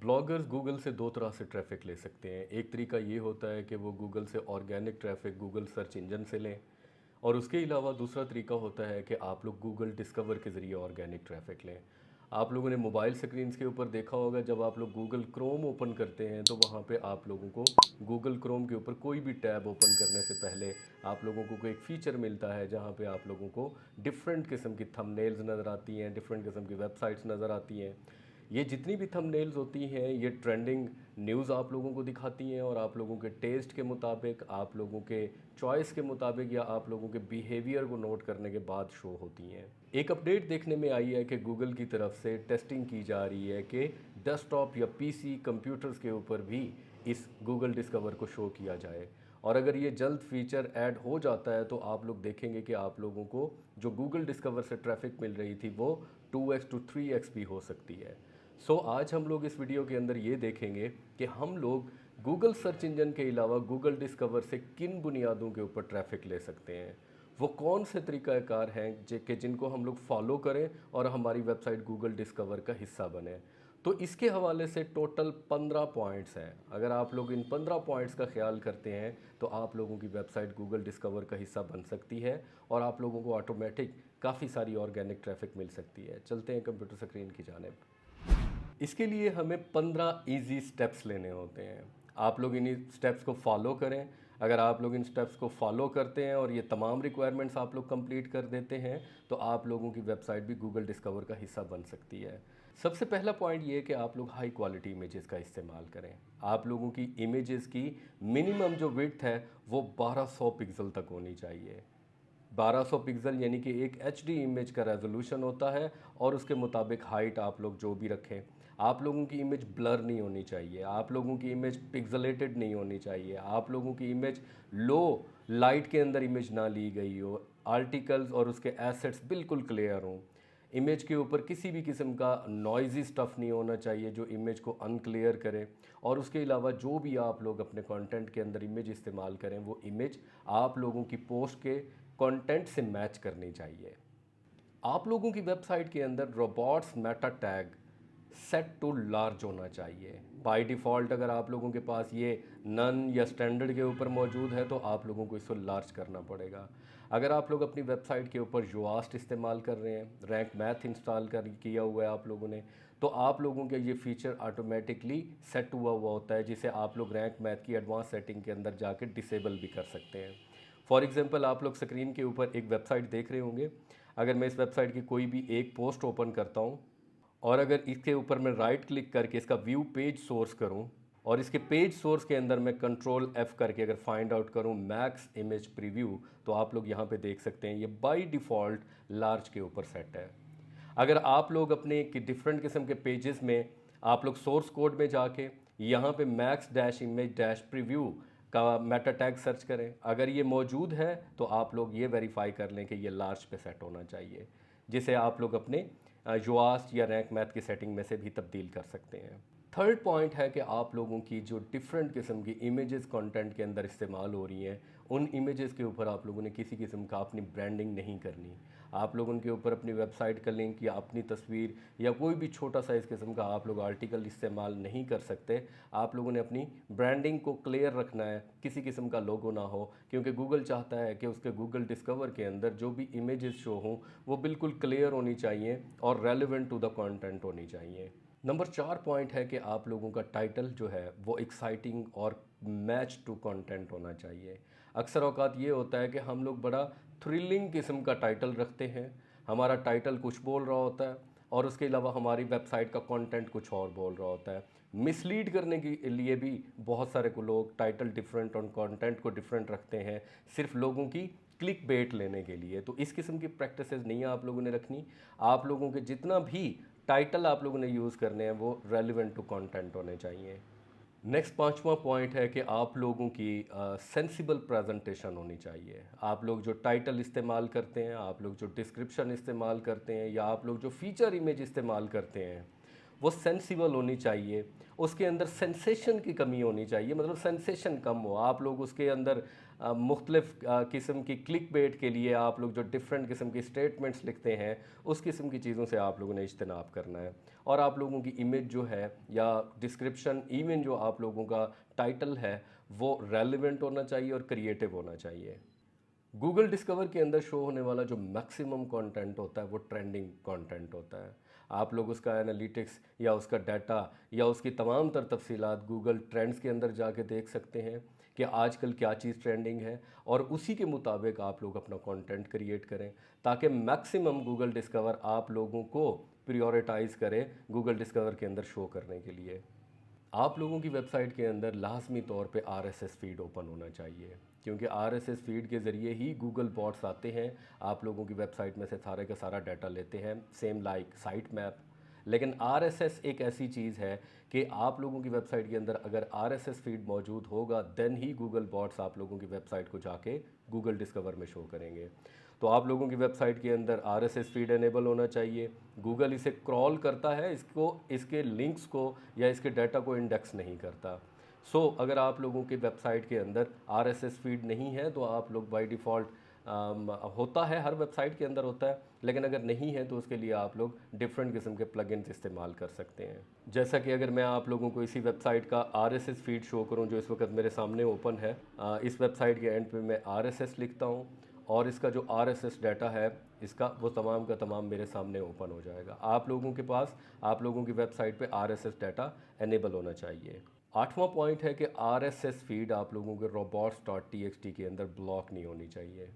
Bloggers Google से दो तरह से ट्रैफिक ले सकते हैं। एक तरीका ये होता है कि वो गूगल से organic traffic Google search engine से लें, और उसके अलावा दूसरा तरीका होता है कि आप लोग गूगल डिस्कवर के ज़रिए ऑर्गेनिक ट्रैफिक लें। आप लोगों ने मोबाइल स्क्रीन्स के ऊपर देखा होगा, जब आप लोग गूगल क्रोम ओपन करते हैं तो वहाँ पे आप लोगों को गूगल क्रोम के ऊपर कोई भी टैब ओपन करने से पहले आप लोगों को एक फ़ीचर मिलता है जहाँ पे आप लोगों को डिफरेंट किस्म की थंबनेल्स नज़र आती हैं, डिफरेंट किस्म की वेबसाइट्स नज़र आती हैं। ये जितनी भी थंबनेल्स होती हैं ये ट्रेंडिंग न्यूज़ आप लोगों को दिखाती हैं, और आप लोगों के टेस्ट के मुताबिक, आप लोगों के चॉइस के मुताबिक या आप लोगों के बिहेवियर को नोट करने के बाद शो होती हैं। एक अपडेट देखने में आई है कि गूगल की तरफ से टेस्टिंग की जा रही है कि डेस्कटॉप या पीसी कंप्यूटर्स के ऊपर भी इस गूगल डिस्कवर को शो किया जाए, और अगर ये जल्द फीचर ऐड हो जाता है तो आप लोग देखेंगे कि आप लोगों को जो गूगल डिस्कवर से ट्रैफिक मिल रही थी वो 2x to 3x भी हो सकती है। आज हम लोग इस वीडियो के अंदर ये देखेंगे कि हम लोग गूगल सर्च इंजन के अलावा गूगल डिस्कवर से किन बुनियादों के ऊपर ट्रैफिक ले सकते हैं, वो कौन से तरीक़ाकार हैं जिनको हम लोग फॉलो करें और हमारी वेबसाइट गूगल डिस्कवर का हिस्सा बने। तो इसके हवाले से टोटल 15 पॉइंट्स हैं। अगर आप लोग इन 15 पॉइंट्स का ख्याल करते हैं तो आप लोगों की वेबसाइट गूगल डिस्कवर का हिस्सा बन सकती है और आप लोगों को ऑटोमेटिक काफ़ी सारी ऑर्गेनिक ट्रैफिक मिल सकती है। चलते हैं कंप्यूटर स्क्रीन की जानिब। इसके लिए हमें 15 इजी स्टेप्स लेने होते हैं। आप लोग इन स्टेप्स को फॉलो करें। अगर आप लोग इन स्टेप्स को फॉलो करते हैं और ये तमाम रिक्वायरमेंट्स आप लोग कंप्लीट कर देते हैं तो आप लोगों की वेबसाइट भी गूगल डिस्कवर का हिस्सा बन सकती है। सबसे पहला पॉइंट ये है कि आप लोग हाई क्वालिटी इमेजेस का इस्तेमाल करें। आप लोगों की इमेजेस की मिनिमम जो विड्थ है वो 1200 पिक्सल तक होनी चाहिए। 1200 पिक्सल यानी कि एक HD इमेज का रेजोल्यूशन होता है, और उसके मुताबिक हाइट आप लोग जो भी रखें। आप लोगों की इमेज ब्लर नहीं होनी चाहिए, आप लोगों की इमेज पिक्सलेटेड नहीं होनी चाहिए, आप लोगों की इमेज लो लाइट के अंदर इमेज ना ली गई हो, आर्टिकल्स और उसके एसेट्स बिल्कुल क्लियर हों। इमेज के ऊपर किसी भी किस्म का नॉइजी स्टफ़ नहीं होना चाहिए जो इमेज को अनक्लियर करे, और उसके अलावा जो भी आप लोग अपने कंटेंट के अंदर इमेज इस्तेमाल करें वो इमेज आप लोगों की पोस्ट के कंटेंट से मैच करनी चाहिए। आप लोगों की वेबसाइट के अंदर robots meta tag set to large होना चाहिए। बाय डिफ़ॉल्ट अगर आप लोगों के पास ये नन या स्टैंडर्ड के ऊपर मौजूद है तो आप लोगों को इसको लार्ज करना पड़ेगा। अगर आप लोग अपनी वेबसाइट के ऊपर योआस्ट इस्तेमाल कर रहे हैं, रैंक मैथ इंस्टॉल कर किया हुआ है आप लोगों ने, तो आप लोगों के ये फीचर ऑटोमेटिकली सेट हुआ होता है, जिसे आप लोग रैंक मैथ की एडवांस सेटिंग के अंदर जाकर डिसेबल भी कर सकते हैं। फॉर एग्जांपल आप लोग स्क्रीन के ऊपर एक वेबसाइट देख रहे होंगे। अगर मैं इस वेबसाइट की कोई भी एक पोस्ट ओपन करता हूँ और अगर इसके ऊपर मैं राइट क्लिक करके इसका व्यू पेज सोर्स करूं, और इसके पेज सोर्स के अंदर मैं कंट्रोल F करके अगर फाइंड आउट करूं मैक्स इमेज प्रीव्यू, तो आप लोग यहां पे देख सकते हैं ये बाय डिफ़ॉल्ट लार्ज के ऊपर सेट है। अगर आप लोग अपने डिफरेंट किस्म के पेजेस में आप लोग सोर्स कोड में जाके यहाँ पे max dash image dash preview का मेटा टैग सर्च करें, अगर ये मौजूद है तो आप लोग ये वेरीफाई कर लें कि ये लार्ज पे सेट होना चाहिए, जिसे आप लोग अपने योआस्ट या रैंक मैथ की सेटिंग में से भी तब्दील कर सकते हैं। थर्ड पॉइंट है कि आप लोगों की जो डिफरेंट किस्म की इमेजेस कंटेंट के अंदर इस्तेमाल हो रही हैं, उन इमेजेस के ऊपर आप लोगों ने किसी किस्म का अपनी ब्रांडिंग नहीं करनी। आप लोग उनके ऊपर अपनी वेबसाइट का लिंक या अपनी तस्वीर या कोई भी छोटा सा इस किस्म का आप लोग आर्टिकल इस्तेमाल नहीं कर सकते। आप लोगों ने अपनी ब्रांडिंग को क्लियर रखना है, किसी किस्म का लोगो ना हो, क्योंकि गूगल चाहता है कि उसके गूगल डिस्कवर के अंदर जो भी इमेजेस शो हों वो बिल्कुल क्लियर होनी चाहिए और रेलिवेंट टू द कंटेंट होनी चाहिए। नंबर 4 पॉइंट है कि आप लोगों का टाइटल जो है वो एक्साइटिंग और मैच टू कंटेंट होना चाहिए। अक्सर औकात ये होता है कि हम लोग बड़ा थ्रिलिंग किस्म का टाइटल रखते हैं, हमारा टाइटल कुछ बोल रहा होता है और उसके अलावा हमारी वेबसाइट का कंटेंट कुछ और बोल रहा होता है। मिसलीड करने के लिए भी बहुत सारे को लोग टाइटल डिफरेंट और कंटेंट को डिफरेंट रखते हैं, सिर्फ लोगों की क्लिक बेट लेने के लिए। तो इस किस्म की प्रैक्टिसेस नहीं आप लोगों ने रखनी। आप लोगों के जितना भी टाइटल आप लोगों ने यूज़ करने हैं वो रेलिवेंट टू कंटेंट होने चाहिए। नेक्स्ट पांचवा पॉइंट है कि आप लोगों की सेंसिबल प्रेजेंटेशन होनी चाहिए। आप लोग जो टाइटल इस्तेमाल करते हैं, आप लोग जो डिस्क्रिप्शन इस्तेमाल करते हैं, या आप लोग जो फीचर इमेज इस्तेमाल करते हैं वो सेंसिबल होनी चाहिए। उसके अंदर सेंसेशन की कमी होनी चाहिए, मतलब सेंसेशन कम हो। आप लोग उसके अंदर मुख्तलिफ किस्म की क्लिक बेट के लिए आप लोग जो डिफरेंट किस्म की स्टेटमेंट्स लिखते हैं, उस किस्म की चीज़ों से आप लोगों ने इज्तनाब करना है। और आप लोगों की इमेज जो है या डिस्क्रिप्शन, इवन जो आप लोगों का टाइटल है, वो रेलिवेंट होना चाहिए और क्रिएटिव होना चाहिए। गूगल डिस्कवर के अंदर शो होने वाला जो मैक्सिमम कंटेंट होता है वो ट्रेंडिंग कंटेंट होता है। आप लोग उसका एनालिटिक्स या उसका डाटा या उसकी तमाम तर तफसीलात गूगल ट्रेंड्स के अंदर जाके देख सकते हैं कि आजकल क्या चीज़ ट्रेंडिंग है, और उसी के मुताबिक आप लोग अपना कंटेंट क्रिएट करें ताकि मैक्सिमम गूगल डिस्कवर आप लोगों को प्रायोरिटाइज़ करे गूगल डिस्कवर के अंदर शो करने के लिए। आप लोगों की वेबसाइट के अंदर लाजमी तौर पे आरएसएस फीड ओपन होना चाहिए, क्योंकि आरएसएस फीड के ज़रिए ही गूगल बॉट्स आते हैं, आप लोगों की वेबसाइट में से सारे का सारा डाटा लेते हैं, सेम लाइक साइट मैप। लेकिन आरएसएस एक ऐसी चीज़ है कि आप लोगों की वेबसाइट के अंदर अगर आरएसएस फीड मौजूद होगा देन ही गूगल बॉट्स आप लोगों की वेबसाइट को जाके गूगल डिस्कवर में शो करेंगे। तो आप लोगों की वेबसाइट के अंदर आरएसएस फीड एनेबल होना चाहिए। गूगल इसे क्रॉल करता है, इसको, इसके लिंक्स को या इसके डाटा को इंडेक्स नहीं करता। अगर आप लोगों की वेबसाइट के अंदर आरएसएस फीड नहीं है तो आप लोग बाय डिफ़ॉल्ट, होता है हर वेबसाइट के अंदर होता है, लेकिन अगर नहीं है तो उसके लिए आप लोग डिफरेंट किस्म के प्लगइन्स इस्तेमाल कर सकते हैं। जैसा कि अगर मैं आप लोगों को इसी वेबसाइट का आरएसएस फीड शो करूं जो इस वक्त मेरे सामने ओपन है, इस वेबसाइट के एंड पे मैं आरएसएस लिखता हूं और इसका जो आरएसएस डाटा है इसका वो तमाम का तमाम मेरे सामने ओपन हो जाएगा। आप लोगों के पास, आप लोगों की वेबसाइट पे आरएसएस डाटा एनेबल होना चाहिए। आठवां पॉइंट है कि आरएसएस फीड आप लोगों के robots.txt के अंदर ब्लॉक नहीं होनी चाहिए।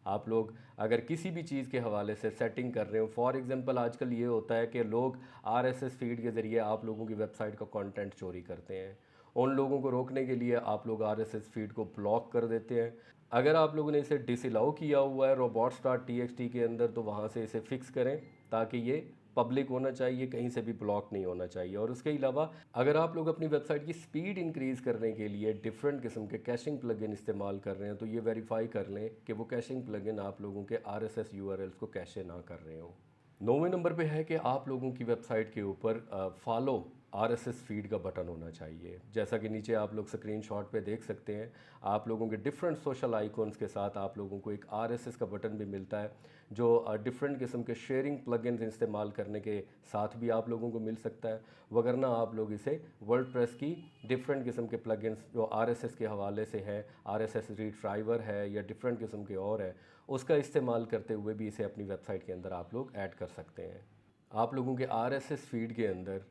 आप लोग अगर किसी भी चीज़ के हवाले से सेटिंग कर रहे हो, फॉर एग्जांपल आजकल ये होता है कि लोग आरएसएस फीड के ज़रिए आप लोगों की वेबसाइट का कंटेंट चोरी करते हैं। उन लोगों को रोकने के लिए आप लोग आरएसएस फीड को ब्लॉक कर देते हैं। अगर आप लोगों ने इसे डिसअलाउ किया हुआ है robots.txt के अंदर तो वहाँ से इसे फिक्स करें ताकि ये पब्लिक होना चाहिए, कहीं से भी ब्लॉक नहीं होना चाहिए। और उसके अलावा अगर आप लोग अपनी वेबसाइट की स्पीड इंक्रीज़ करने के लिए डिफरेंट किस्म के कैशिंग प्लगइन इस्तेमाल कर रहे हैं तो ये वेरीफाई कर लें कि वो कैशिंग प्लगइन आप लोगों के आरएसएस यूआरएल्स को कैशे ना कर रहे हो। 9वें नंबर पे है कि आप लोगों की वेबसाइट के ऊपर फॉलो आरएसएस फीड का बटन होना चाहिए। जैसा कि नीचे आप लोग स्क्रीनशॉट पे देख सकते हैं, आप लोगों के डिफरेंट सोशल आइकॉन्स के साथ आप लोगों को एक आरएसएस का बटन भी मिलता है जो डिफरेंट किस्म के शेयरिंग प्लगइन्स इस्तेमाल करने के साथ भी आप लोगों को मिल सकता है। वगरना आप लोग इसे वर्डप्रेस की डिफरेंट किस्म के प्लगइन्स जो आरएसएस के हवाले से है, आरएसएस रिट्राइवर है या डिफरेंट किस्म के और है, उसका इस्तेमाल करते हुए भी इसे अपनी वेबसाइट के अंदर आप लोग ऐड कर सकते हैं। आप लोगों के आरएसएस फीड के अंदर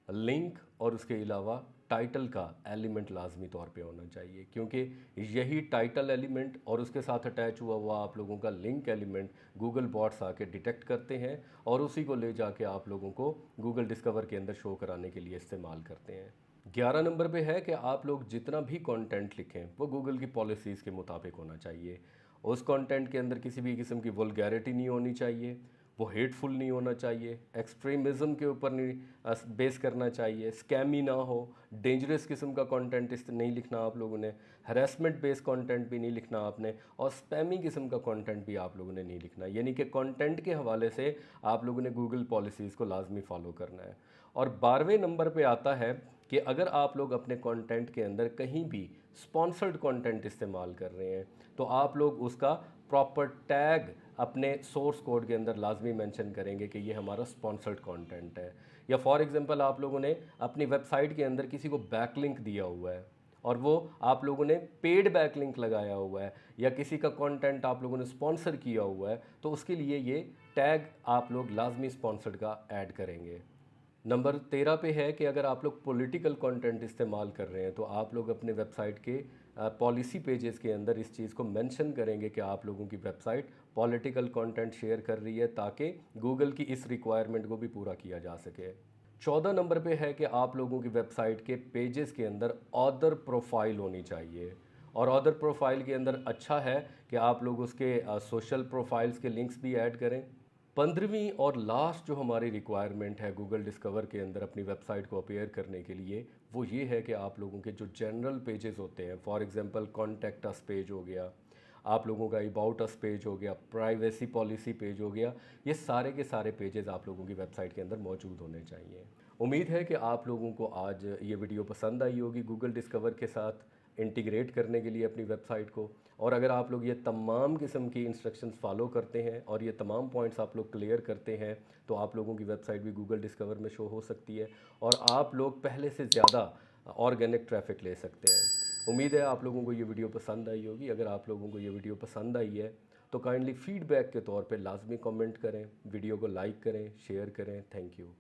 लिंक और उसके अलावा टाइटल का एलिमेंट लाजमी तौर पे होना चाहिए, क्योंकि यही टाइटल एलिमेंट और उसके साथ अटैच हुआ हुआ आप लोगों का लिंक एलिमेंट गूगल बॉट्स आके डिटेक्ट करते हैं और उसी को ले जाके आप लोगों को गूगल डिस्कवर के अंदर शो कराने के लिए इस्तेमाल करते हैं। 11 नंबर पे है कि आप लोग जितना भी कंटेंट लिखें वो गूगल की पॉलिसीज़ के मुताबिक होना चाहिए। उस कंटेंट के अंदर किसी भी किस्म की वल्गैरिटी नहीं होनी चाहिए, वो हेटफुल नहीं होना चाहिए, एक्सट्रीमिज़म के ऊपर नहीं बेस करना चाहिए, स्कैमी ना हो, डेंजरस किस्म का कंटेंट इस नहीं लिखना आप लोगों ने, हरासमेंट बेस्ड कंटेंट भी नहीं लिखना आपने, और स्पैमी किस्म का कंटेंट भी आप लोगों ने नहीं लिखना। यानी कि कंटेंट के हवाले से आप लोगों ने गूगल पॉलिसीज़ को लाजमी फॉलो करना है। और 12वें नंबर पे आता है कि अगर आप लोग अपने कंटेंट के अंदर कहीं भी स्पॉन्सर्ड कंटेंट इस्तेमाल कर रहे हैं तो आप लोग उसका प्रॉपर टैग अपने सोर्स कोड के अंदर लाजमी मेंशन करेंगे कि ये हमारा स्पॉन्सर्ड कंटेंट है। या फॉर एग्जांपल आप लोगों ने अपनी वेबसाइट के अंदर किसी को बैकलिंक दिया हुआ है और वो आप लोगों ने पेड बैकलिंक लगाया हुआ है या किसी का कंटेंट आप लोगों ने स्पॉन्सर किया हुआ है तो उसके लिए ये टैग आप लोग लाजमी स्पॉन्सर्ड का ऐड करेंगे। नंबर 13 पे है कि अगर आप लोग पॉलिटिकल कंटेंट इस्तेमाल कर रहे हैं तो आप लोग अपने वेबसाइट के पॉलिसी पेजेस के अंदर इस चीज़ को मेंशन करेंगे कि आप लोगों की वेबसाइट पॉलिटिकल कंटेंट शेयर कर रही है ताकि गूगल की इस रिक्वायरमेंट को भी पूरा किया जा सके। 14 नंबर पे है कि आप लोगों की वेबसाइट के पेजेस के अंदर ऑथर प्रोफाइल होनी चाहिए और ऑथर प्रोफाइल के अंदर अच्छा है कि आप लोग उसके सोशल प्रोफाइल्स के लिंक्स भी ऐड करें। 15वीं और लास्ट जो हमारी रिक्वायरमेंट है गूगल डिस्कवर के अंदर अपनी वेबसाइट को अपीयर करने के लिए वो ये है कि आप लोगों के जो जनरल पेजेस होते हैं, for example contact us page हो गया, आप लोगों का अबाउट अस पेज हो गया, प्राइवेसी पॉलिसी पेज हो गया, ये सारे के सारे पेजेस आप लोगों की वेबसाइट के अंदर मौजूद होने चाहिए। उम्मीद है कि आप लोगों को आज ये वीडियो पसंद आई होगी गूगल डिस्कवर के साथ इंटीग्रेट करने के लिए अपनी वेबसाइट को। और अगर आप लोग ये तमाम किस्म की इंस्ट्रक्शंस फॉलो करते हैं और ये तमाम पॉइंट्स आप लोग क्लियर करते हैं तो आप लोगों की वेबसाइट भी गूगल डिस्कवर में शो हो सकती है और आप लोग पहले से ज़्यादा ऑर्गेनिक ट्रैफिक ले सकते हैं। उम्मीद है आप लोगों को ये वीडियो पसंद आई होगी। अगर आप लोगों को ये वीडियो पसंद आई है तो काइंडली फीडबैक के तौर पे लाजमी कमेंट करें, वीडियो को लाइक करें, शेयर करें। Thank you.